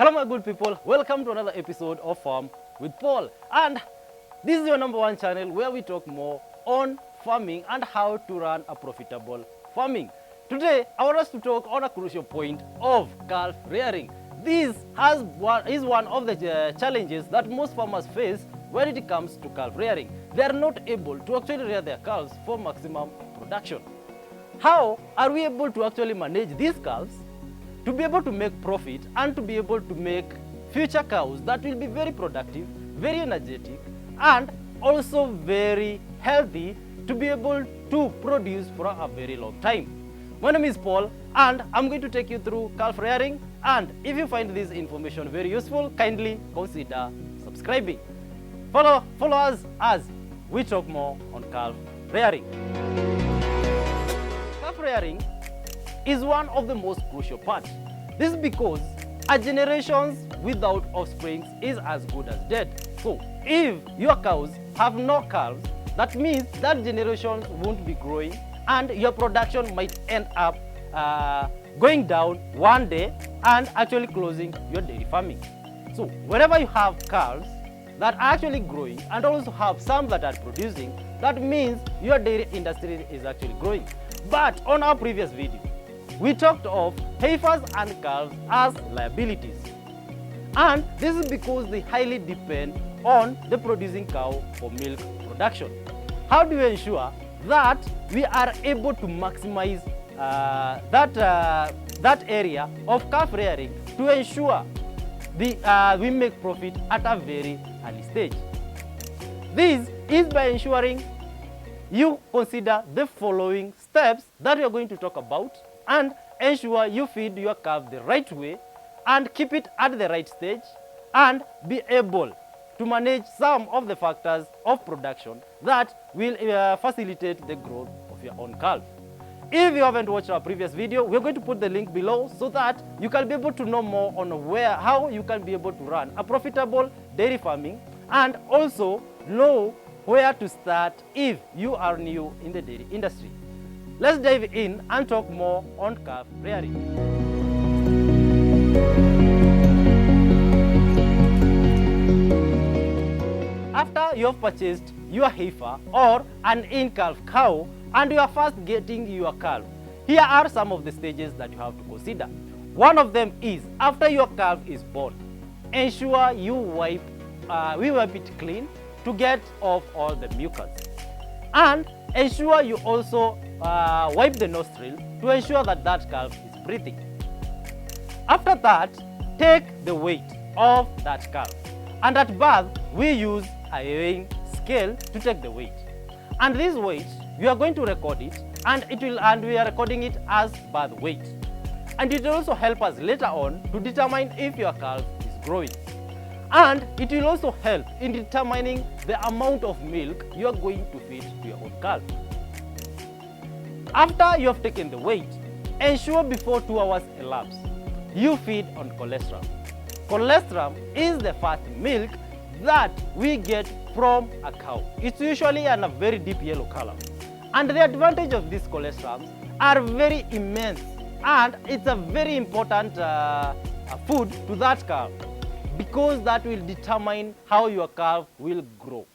Hello my good people, welcome to another episode of Farm with Paul, and this is your #1 channel where we talk more on farming and how to run a profitable farming. Today I want us to talk on a crucial point of calf rearing. This is one of the challenges that most farmers face when it comes to calf rearing. They are not able to actually rear their calves for maximum production. How are we able to actually manage these calves to be able to make profit and to be able to make future cows that will be very productive, very energetic, and also very healthy to be able to produce for a very long time? My name is Paul and I'm going to take you through calf rearing, and if you find this information very useful, kindly consider subscribing. Follow us as we talk more on calf rearing. Calf rearing is one of the most crucial parts. This is because a generation without offspring is as good as dead. So if your cows have no calves, that means that generation won't be growing and your production might end up going down one day and actually closing your dairy farming. So whenever you have calves that are actually growing and also have some that are producing, that means your dairy industry is actually growing. But on our previous video, we talked of heifers and calves as liabilities. And this is because they highly depend on the producing cow for milk production. How do we ensure that we are able to maximize that area of calf rearing to ensure we make profit at a very early stage? This is by ensuring you consider the following steps that we are going to talk about, and ensure you feed your calf the right way and keep it at the right stage, and be able to manage some of the factors of production that will facilitate the growth of your own calf. If you haven't watched our previous video, we're going to put the link below so that you can be able to know more on how you can be able to run a profitable dairy farming, and also know where to start if you are new in the dairy industry. Let's dive in and talk more on calf rearing. After you have purchased your heifer or an in-calf cow and you are first getting your calf, here are some of the stages that you have to consider. One of them is after your calf is born, ensure you wipe it clean to get off all the mucus, and ensure you also wipe the nostril to ensure that that calf is breathing. After that, take the weight of that calf, and at birth we use a weighing scale to take the weight, and this weight we are going to record it, and we are recording it as birth weight, and it will also help us later on to determine if your calf is growing, and it will also help in determining the amount of milk you are going to feed to your own calf. After you have taken the weight, ensure before 2 hours elapse, you feed on colostrum. Colostrum is the first milk that we get from a cow. It's usually in a very deep yellow color. And the advantage of these colostrums are very immense, and it's a very important food to that calf, because that will determine how your calf will grow.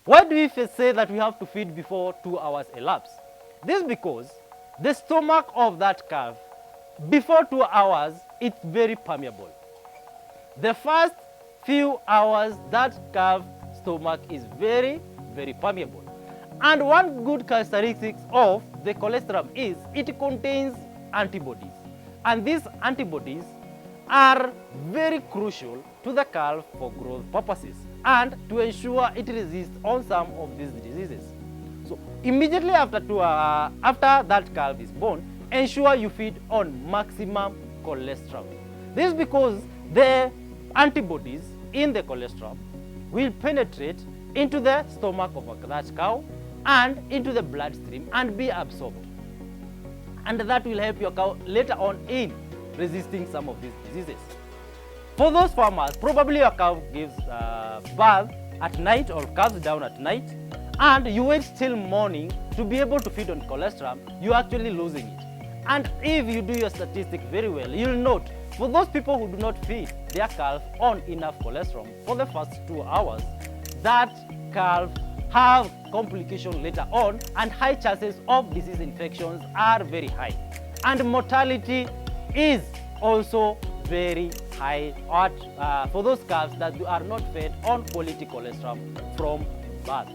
Why do we say that we have to feed before 2 hours elapse? This is because the stomach of that calf before 2 hours, it's very permeable. The first few hours, that calf stomach is very, very permeable. And one good characteristic of the colostrum is it contains antibodies. And these antibodies are very crucial to the calf for growth purposes and to ensure it resists on some of these diseases. So immediately after that calf is born, ensure you feed on maximum colostrum. This is because the antibodies in the colostrum will penetrate into the stomach of that cow and into the bloodstream and be absorbed. And that will help your cow later on in resisting some of these diseases. For those farmers, probably your cow gives birth at night or calves down at night, and you wait till morning to be able to feed on colostrum, you're actually losing it. And if you do your statistics very well, you'll note for those people who do not feed their calf on enough cholesterol for the first 2 hours, that calf have complication later on, and high chances of disease infections are very high. And mortality is also very high for those calves that are not fed on quality cholesterol from birth.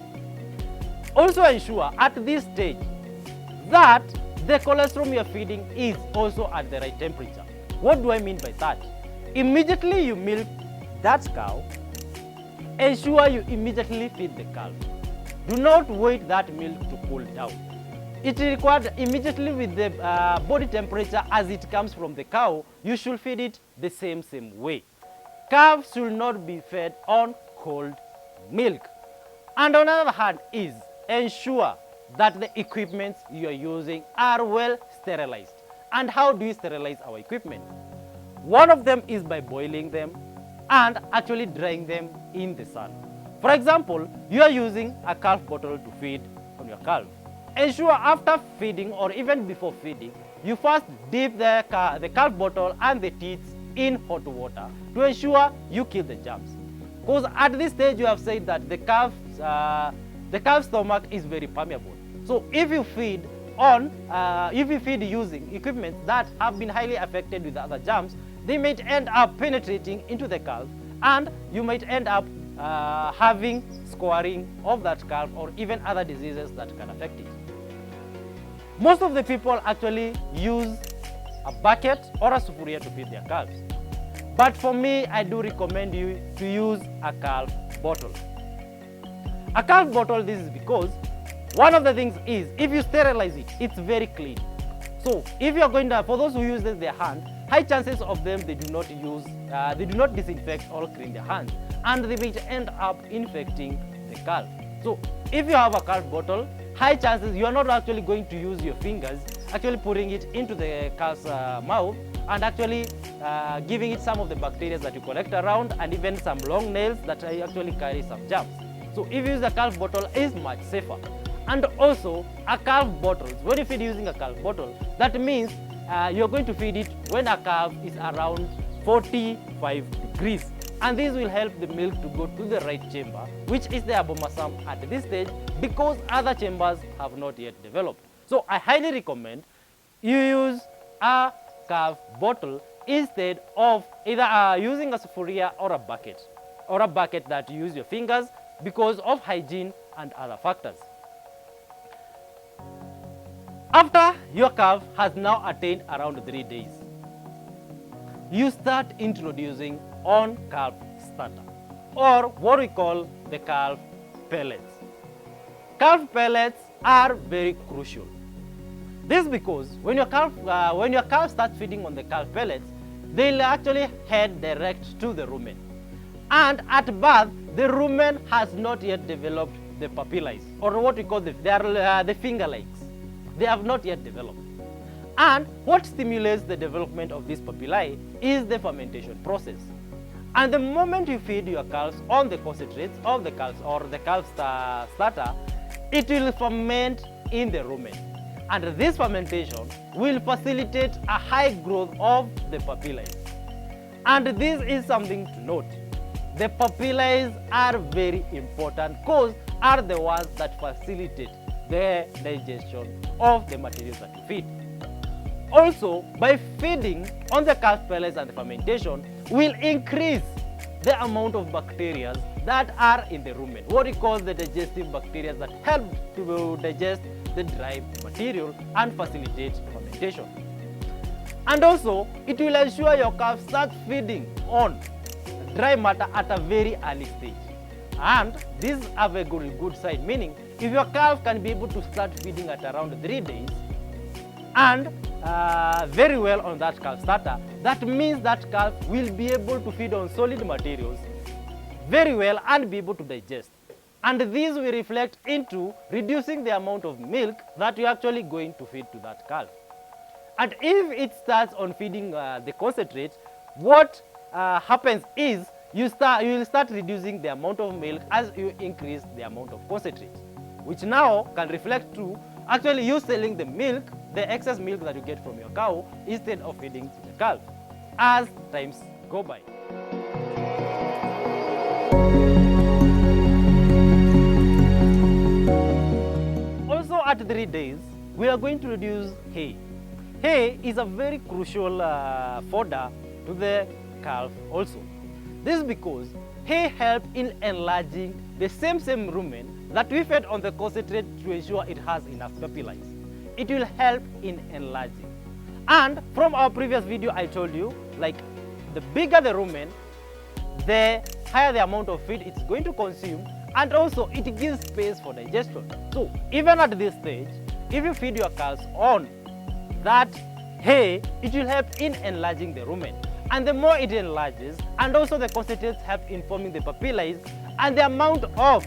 Also ensure at this stage that the cholesterol you are feeding is also at the right temperature. What do I mean by that? Immediately you milk that cow, ensure you immediately feed the calf. Do not wait that milk to cool down. It is required immediately with the body temperature as it comes from the cow. You should feed it the same way. Calves should not be fed on cold milk. And on the other hand is ensure that the equipment you are using are well sterilized. And how do you sterilize our equipment? One of them is by boiling them and actually drying them in the sun. For example, you are using a calf bottle to feed on your calf. Ensure after feeding or even before feeding, you first dip the calf bottle and the teats in hot water to ensure you kill the germs. Because at this stage you have said that the calf's stomach is very permeable. So if you feed using equipment that have been highly affected with other germs, they might end up penetrating into the calf, and you might end up having scoring of that calf or even other diseases that can affect it. Most of the people actually use a bucket or a sufuria to feed their calves. But for me, I do recommend you to use a calf bottle. A calf bottle, this is because one of the things is if you sterilize it, it's very clean. So if you're going to, for those who use their hand, high chances of them they do not disinfect or clean their hands, and they may end up infecting the calf. So if you have a calf bottle, high chances you are not actually going to use your fingers, actually putting it into the calf's mouth and actually giving it some of the bacteria that you collect around, and even some long nails that actually carry some germs. So if you use a calf bottle, is much safer. And also a calf bottle, when you feed using a calf bottle, that means you're going to feed it when a calf is around 45 degrees. And this will help the milk to go to the right chamber, which is the abomasum at this stage, because other chambers have not yet developed. So I highly recommend you use a calf bottle instead of either using a sufuria or a bucket that you use your fingers because of hygiene and other factors. After your calf has now attained around 3 days, you start introducing on-calf starter, or what we call the calf pellets. Calf pellets are very crucial. This is because when your calf starts feeding on the calf pellets, they'll actually head direct to the rumen. And at birth, the rumen has not yet developed the papillae, or what we call the finger legs. They have not yet developed. And what stimulates the development of these papillae is the fermentation process. And the moment you feed your calves on the concentrates of the calves or the calf starter, it will ferment in the rumen. And this fermentation will facilitate a high growth of the papillae. And this is something to note. The papillae are very important because are the ones that facilitate the digestion of the materials that you feed. Also, by feeding on the calf pellets and the fermentation will increase the amount of bacteria that are in the rumen, what we call the digestive bacteria that help to digest the dry material and facilitate fermentation. And also, it will ensure your calf start feeding on dry matter at a very early stage. And this is a very good sign, meaning if your calf can be able to start feeding at around 3 days and very well on that calf starter, that means that calf will be able to feed on solid materials very well and be able to digest. And this will reflect into reducing the amount of milk that you're actually going to feed to that calf. And if it starts on feeding the concentrate, what happens is you will start reducing the amount of milk as you increase the amount of concentrate, which now can reflect to actually you selling the milk, the excess milk that you get from your cow, instead of feeding the calf. as times go by. Also at 3 days, we are going to introduce hay. Hay is a very crucial fodder to the calf also. This is because hay helps in enlarging the same rumen that we fed on the concentrate to ensure it has enough papillize. It will help in enlarging. And from our previous video, I told you, like, the bigger the rumen, the higher the amount of feed it's going to consume, and also it gives space for digestion. So even at this stage, if you feed your cows on that hay, it will help in enlarging the rumen. And the more it enlarges, and also the concentrates help in forming the papillize, and the amount of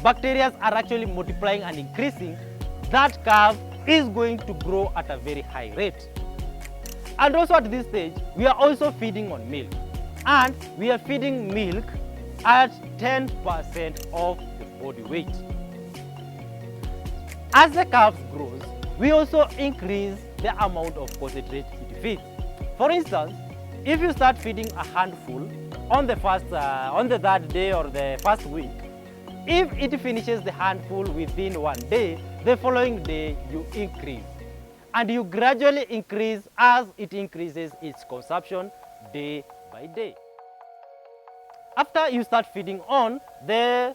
bacteria are actually multiplying and increasing, that calf is going to grow at a very high rate. And also at this stage, we are also feeding on milk. And we are feeding milk at 10% of the body weight. As the calf grows, we also increase the amount of concentrate it feeds. For instance, if you start feeding a handful on the third day or the first week, if it finishes the handful within 1 day, the following day you increase. And you gradually increase as it increases its consumption day by day. After you start feeding on the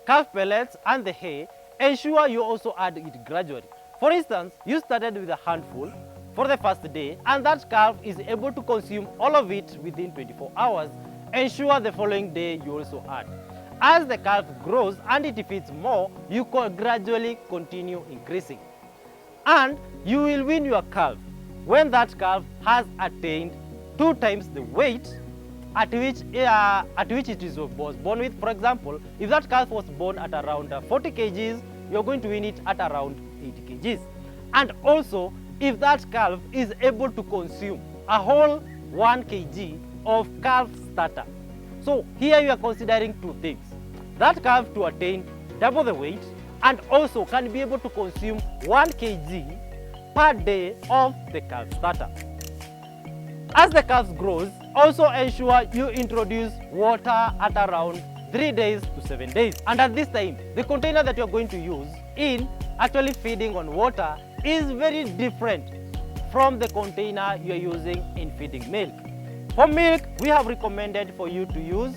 calf pellets and the hay, ensure you also add it gradually. For instance, you started with a handful for the first day, and that calf is able to consume all of it within 24 hours. Ensure the following day you also add. As the calf grows and it feeds more, you can gradually continue increasing. And you will wean your calf when that calf has attained 2 times the weight at which it was born with. For example, if that calf was born at around 40 kgs, you're going to wean it at around 80 kgs. And also, if that calf is able to consume a whole 1 kg of calf starter. So here you are considering 2 things. That calf to attain double the weight, and also can be able to consume 1 kg per day of the calf starter. As the calf grows, also ensure you introduce water at around 3 days to 7 days. And at this time, the container that you're going to use in actually feeding on water is very different from the container you're using in feeding milk. For milk, we have recommended for you to use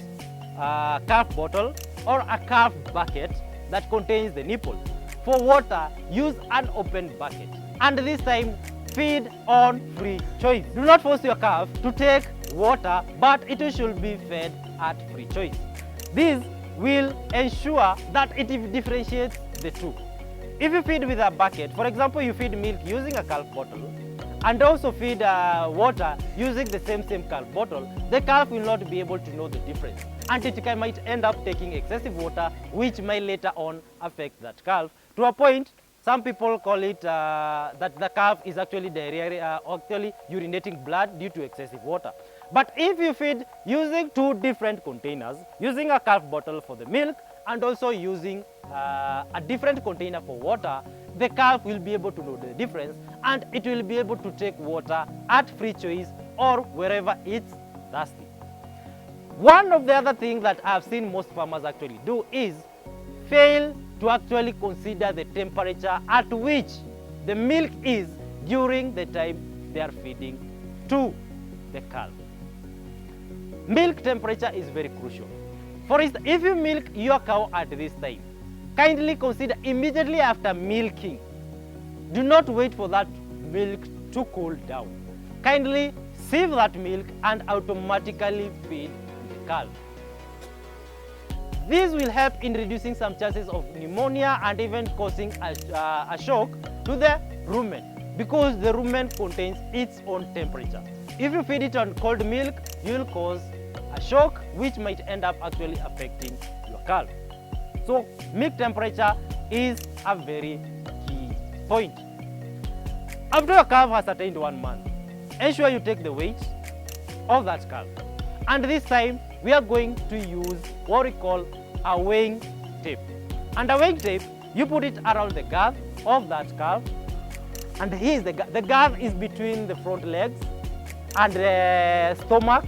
a calf bottle or a calf bucket that contains the nipple. For water, use an open bucket. And this time, feed on free choice. Do not force your calf to take water, but it should be fed at free choice. This will ensure that it differentiates the two. If you feed with a bucket, for example, you feed milk using a calf bottle, and also feed water using the same calf bottle, the calf will not be able to know the difference. And it might end up taking excessive water, which might later on affect that calf to a point. Some people call it that the calf is actually actually urinating blood due to excessive water. But if you feed using 2 different containers, using a calf bottle for the milk and also using a different container for water, the calf will be able to know the difference, and it will be able to take water at free choice or wherever it's thirsty. One of the other things that I've seen most farmers actually do is fail to actually consider the temperature at which the milk is during the time they are feeding to the calf. Milk temperature is very crucial. For instance, if you milk your cow at this time, kindly consider immediately after milking. Do not wait for that milk to cool down. Kindly sieve that milk and automatically feed the calf. This will help in reducing some chances of pneumonia and even causing a shock to the rumen, because the rumen contains its own temperature. If you feed it on cold milk, you will cause a shock which might end up actually affecting your calf. So milk temperature is a very key point. After your calf has attained 1 month, ensure you take the weight of that calf. And this time we are going to use what we call a weighing tape. And a weighing tape, you put it around the girth of that calf, And here is the girth is between the front legs and the stomach,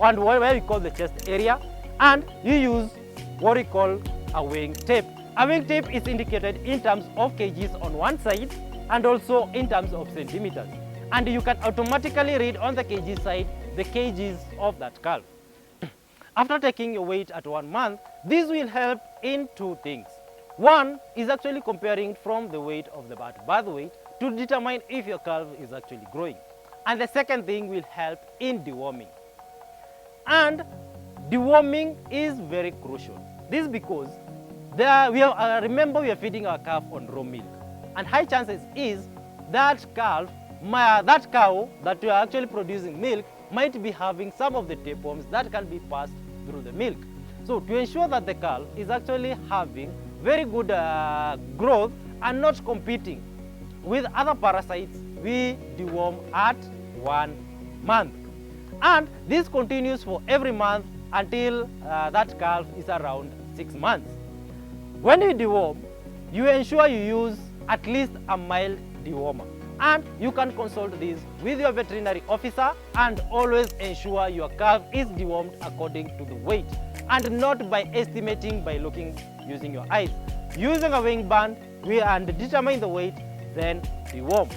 and where we call the chest area. And you use what we call a weighing tape. A weighing tape is indicated in terms of kgs on one side and also in terms of centimeters. And you can automatically read on the kg side the kgs of that calf. After taking your weight at 1 month, this will help in two things. One is actually comparing from the weight of the birth weight to determine if your calf is actually growing. And the second thing will help in deworming. And deworming is very crucial. This is because remember we are feeding our calf on raw milk. And high chances is that cow that you are actually producing milk might be having some of the tapeworms that can be passed through the milk. So to ensure that the calf is actually having very good growth and not competing with other parasites, we deworm at 1 month. And this continues for every month until that calf is around 6 months. When you deworm, you ensure you use at least a mild dewormer. And you can consult this with your veterinary officer, and always ensure your calf is dewormed according to the weight and not by estimating by using your eyes. Using a weighing band, and determine the weight, then deworm.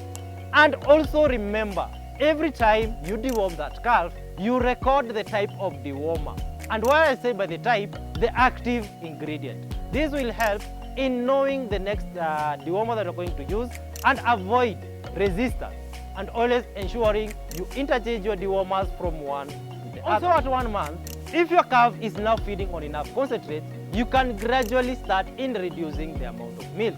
And also remember, every time you deworm that calf, you record the type of dewormer. And what I say by the type, the active ingredient. This will help in knowing the next dewormer that you're going to use and avoid resistance, and always ensuring you interchange your dewormers from one to the other. Also at 1 month, if your calf is now feeding on enough concentrate, you can gradually start in reducing the amount of milk.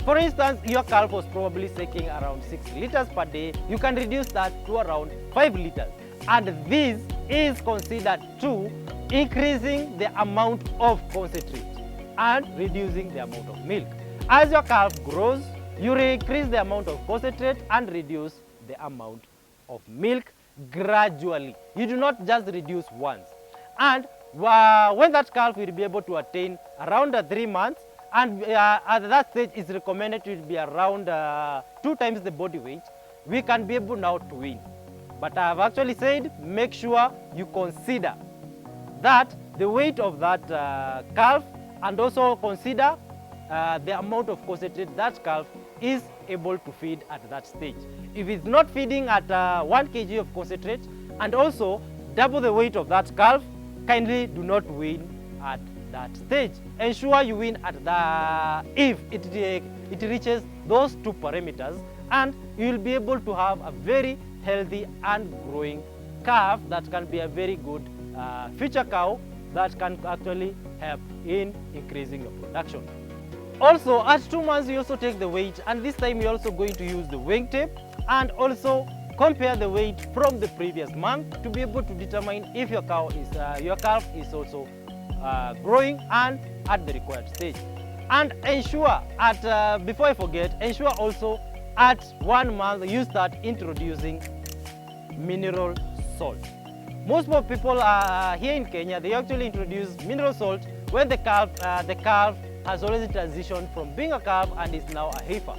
For instance, your calf was probably taking around 6 liters per day. You can reduce that to around 5 liters. And this is considered to increasing the amount of concentrate and reducing the amount of milk. As your calf grows, you increase the amount of concentrate and reduce the amount of milk gradually. You do not just reduce once. And when that calf will be able to attain around 3 months, and at that stage it's recommended to be around 2 times the body weight, we can be able now to wean. But I have actually said, make sure you consider that the weight of that calf, and also consider the amount of concentrate that calf is able to feed at that stage. If it's not feeding at 1 kg of concentrate and also double the weight of that calf, kindly do not wean at that stage. Ensure you wean at if it reaches those 2 parameters, and you will be able to have a very healthy and growing calf that can be a very good future cow that can actually help in increasing your production. Also, at 2 months, you also take the weight, and this time you're also going to use the weighing tape and also compare the weight from the previous month to be able to determine if your calf is also growing and at the required stage. And ensure before I forget, ensure also at 1 month you start introducing mineral salt. Most people here in Kenya, they actually introduce mineral salt when the calf has already transitioned from being a calf and is now a heifer.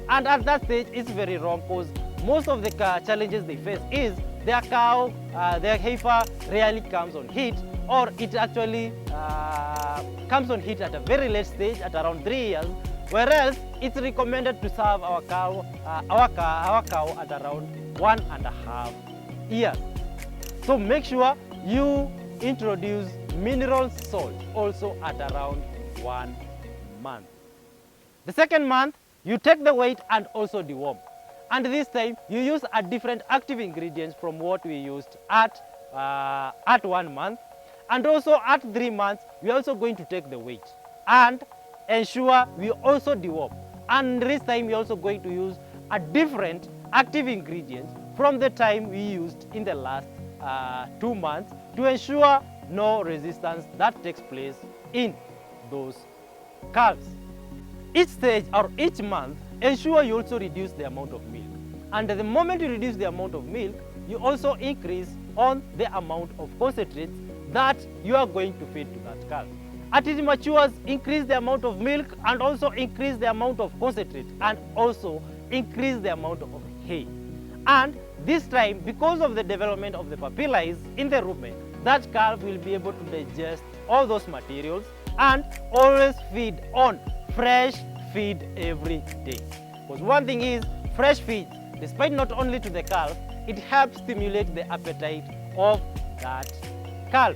And at that stage, it's very wrong, because most of the challenges they face is their heifer rarely comes on heat, or it actually comes on heat at a very late stage at around 3 years, whereas it's recommended to serve our cow at around 1.5 years. So make sure you introduce mineral salt also at around 1 month. The second month, you take the weight and also deworm. And this time, you use a different active ingredients from what we used at 1 month. And also at 3 months, we are also going to take the weight and ensure we also deworm. And this time, we are also going to use a different active ingredients from the time we used in the last 2 months to ensure no resistance that takes place in those calves. Each stage or each month, ensure you also reduce the amount of milk. And the moment you reduce the amount of milk, you also increase on the amount of concentrates that you are going to feed to that calf. As it matures, increase the amount of milk and also increase the amount of concentrate, and also increase the amount of hay. And this time, because of the development of the papillae in the rumen, that calf will be able to digest all those materials and always feed on fresh feed every day. Because one thing is, fresh feed, despite not only to the calf, it helps stimulate the appetite of that calf.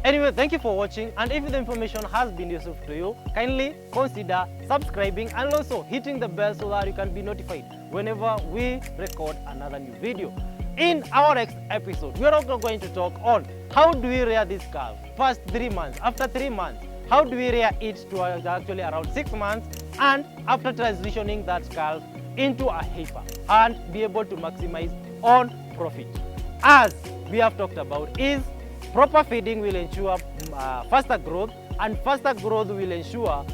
Anyway, thank you for watching, and if the information has been useful to you, kindly consider subscribing and also hitting the bell so that you can be notified whenever we record another new video. In our next episode, we are also going to talk on how do we rear this calf first 3 months, after 3 months, how do we rear it to actually around 6 months, and after transitioning that calf into a heifer and be able to maximize on profit. As we have talked about is proper feeding will ensure faster growth, and faster growth will ensure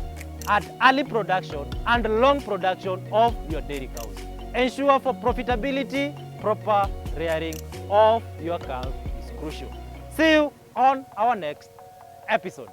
at early production and long production of your dairy cows. Ensure for profitability, proper rearing of your calf is crucial. See you on our next episode.